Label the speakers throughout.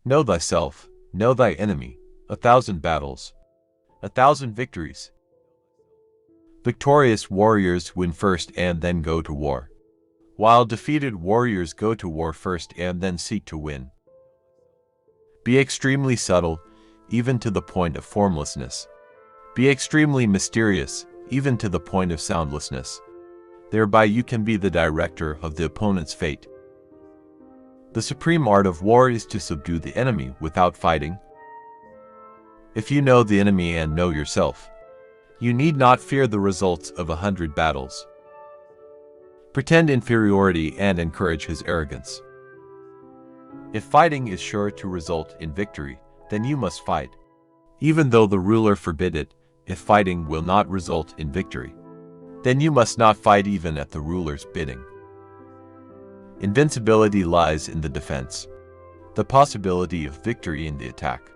Speaker 1: Know thyself, know thy enemy, 1,000 battles, 1,000 victories. Victorious warriors win first and then go to war, while defeated warriors go to war first and then seek to win. Be extremely subtle, even to the point of formlessness. Be extremely mysterious, even to the point of soundlessness. Thereby you can be the director of the opponent's fate. The supreme art of war is to subdue the enemy without fighting. If you know the enemy and know yourself, you need not fear the results of 100 battles. Pretend inferiority and encourage his arrogance. If fighting is sure to result in victory, then you must fight, even though the ruler forbid it. If fighting will not result in victory, then you must not fight even at the ruler's bidding. Invincibility lies in the defense, the possibility of victory in the attack.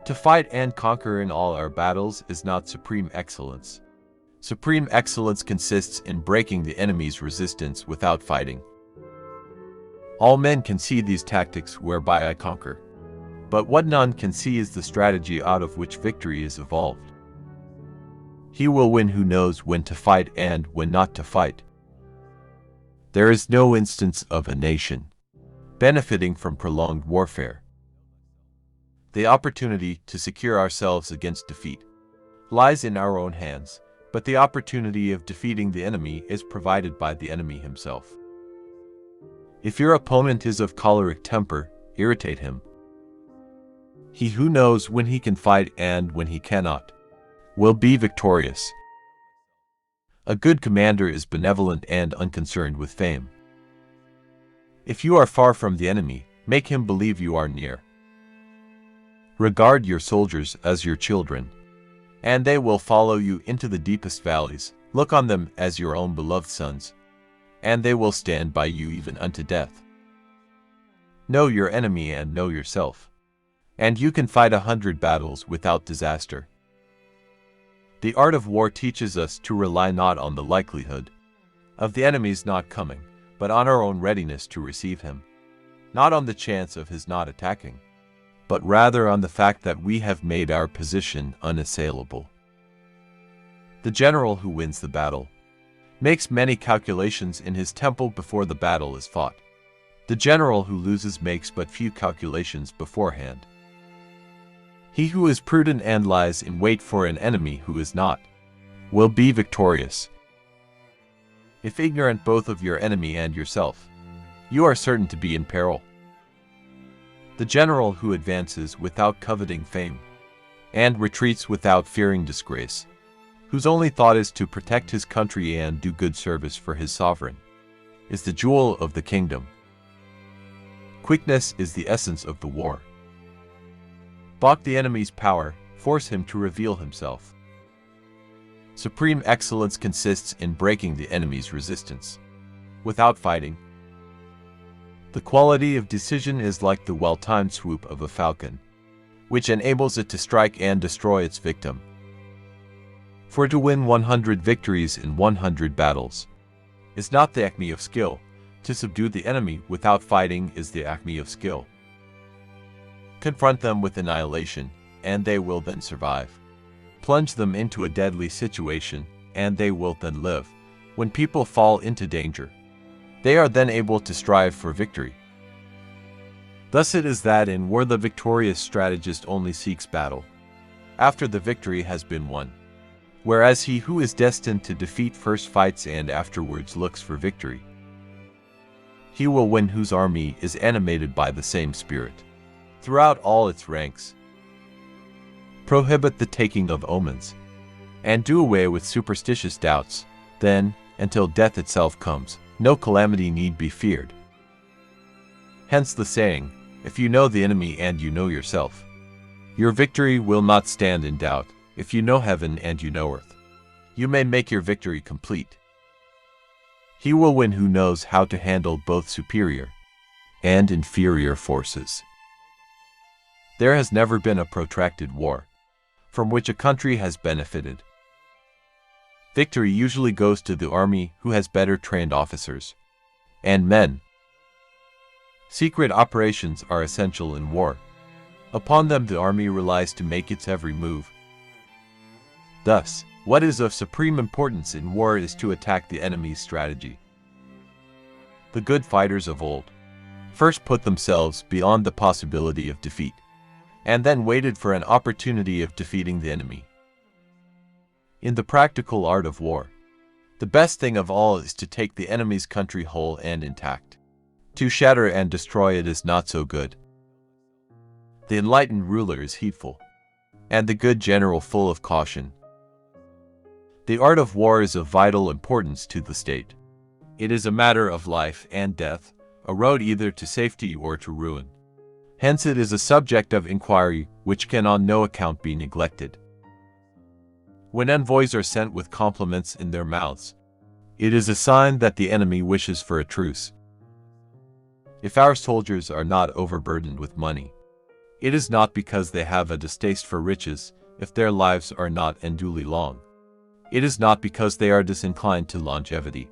Speaker 1: To fight and conquer in all our battles is not supreme excellence. Supreme excellence consists in breaking the enemy's resistance without fighting. All men can see these tactics whereby I conquer, but what none can see is the strategy out of which victory is evolved. He will win who knows when to fight and when not to fight. There is no instance of a nation benefiting from prolonged warfare. The opportunity to secure ourselves against defeat lies in our own hands, but the opportunity of defeating the enemy is provided by the enemy himself. If your opponent is of choleric temper, irritate him. He who knows when he can fight and when he cannot will be victorious. A good commander is benevolent and unconcerned with fame. If you are far from the enemy, make him believe you are near. Regard your soldiers as your children, and they will follow you into the deepest valleys. Look on them as your own beloved sons, and they will stand by you even unto death. Know your enemy and know yourself, and you can fight 100 battles without disaster. The art of war teaches us to rely not on the likelihood of the enemy's not coming, but on our own readiness to receive him, not on the chance of his not attacking, but rather on the fact that we have made our position unassailable. The general who wins the battle makes many calculations in his temple before the battle is fought. The general who loses makes but few calculations beforehand. He who is prudent and lies in wait for an enemy who is not, will be victorious. If ignorant both of your enemy and yourself, you are certain to be in peril. The general who advances without coveting fame, and retreats without fearing disgrace, whose only thought is to protect his country and do good service for his sovereign, is the jewel of the kingdom. Quickness is the essence of the war. Balk the enemy's power, force him to reveal himself. Supreme excellence consists in breaking the enemy's resistance, without fighting. The quality of decision is like the well-timed swoop of a falcon, which enables it to strike and destroy its victim. For to win 100 victories in 100 battles is not the acme of skill. To subdue the enemy without fighting is the acme of skill. Confront them with annihilation, and they will then survive. Plunge them into a deadly situation, and they will then live. When people fall into danger, they are then able to strive for victory. Thus it is that in war the victorious strategist only seeks battle after the victory has been won, whereas he who is destined to defeat first fights and afterwards looks for victory. He will win whose army is animated by the same spirit throughout all its ranks. Prohibit the taking of omens, and do away with superstitious doubts. Then, until death itself comes, no calamity need be feared. Hence the saying, if you know the enemy and you know yourself, your victory will not stand in doubt. If you know heaven and you know earth, you may make your victory complete. He will win who knows how to handle both superior and inferior forces. There has never been a protracted war from which a country has benefited. Victory usually goes to the army who has better trained officers and men. Secret operations are essential in war. Upon them the army relies to make its every move. Thus, what is of supreme importance in war is to attack the enemy's strategy. The good fighters of old first put themselves beyond the possibility of defeat, and then waited for an opportunity of defeating the enemy. In the practical art of war, the best thing of all is to take the enemy's country whole and intact. To shatter and destroy it is not so good. The enlightened ruler is heedful, and the good general full of caution. The art of war is of vital importance to the state. It is a matter of life and death, a road either to safety or to ruin. Hence it is a subject of inquiry which can on no account be neglected. When envoys are sent with compliments in their mouths, it is a sign that the enemy wishes for a truce. If our soldiers are not overburdened with money, it is not because they have a distaste for riches. If their lives are not unduly long, it is not because they are disinclined to longevity.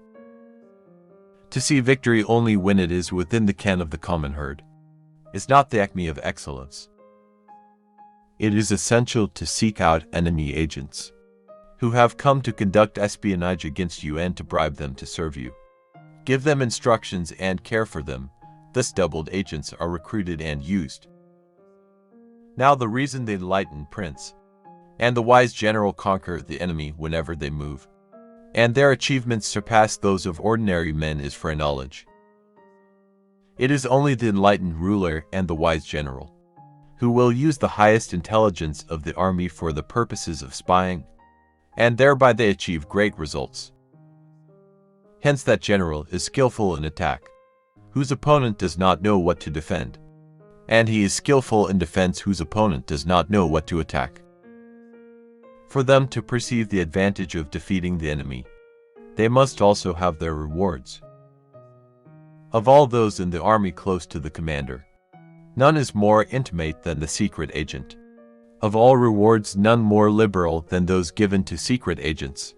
Speaker 1: To see victory only when it is within the ken of the common herd is not the acme of excellence. It is essential to seek out enemy agents who have come to conduct espionage against you and to bribe them to serve you. Give them instructions and care for them. Thus doubled agents are recruited and used. Now the reason the enlightened prince and the wise general conquer the enemy whenever they move, and their achievements surpass those of ordinary men is for knowledge. It is only the enlightened ruler and the wise general who will use the highest intelligence of the army for the purposes of spying, and thereby they achieve great results. Hence that general is skillful in attack, whose opponent does not know what to defend, and he is skillful in defense whose opponent does not know what to attack. For them to perceive the advantage of defeating the enemy, they must also have their rewards. Of all those in the army close to the commander, none is more intimate than the secret agent. Of all rewards none more liberal than those given to secret agents.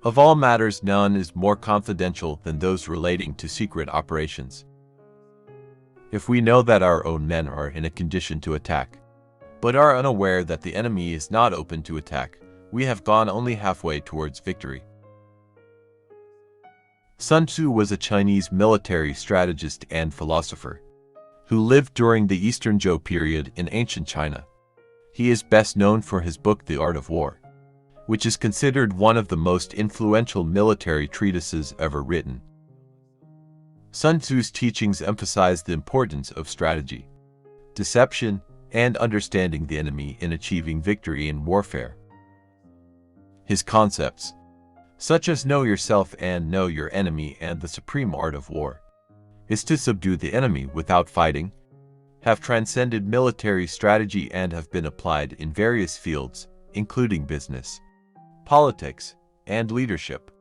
Speaker 1: Of all matters none is more confidential than those relating to secret operations. If we know that our own men are in a condition to attack, but are unaware that the enemy is not open to attack, we have gone only halfway towards victory. Sun Tzu was a Chinese military strategist and philosopher who lived during the Eastern Zhou period in ancient China. He is best known for his book The Art of War, which is considered one of the most influential military treatises ever written. Sun Tzu's teachings emphasize the importance of strategy, deception, and understanding the enemy in achieving victory in warfare. His concepts, such as know yourself and know your enemy and the supreme art of war, is to subdue the enemy without fighting, have transcended military strategy and have been applied in various fields, including business, politics, and leadership.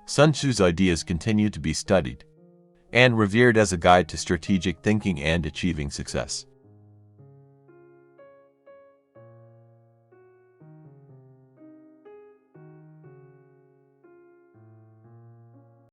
Speaker 1: Sun Tzu's ideas continue to be studied and revered as a guide to strategic thinking and achieving success.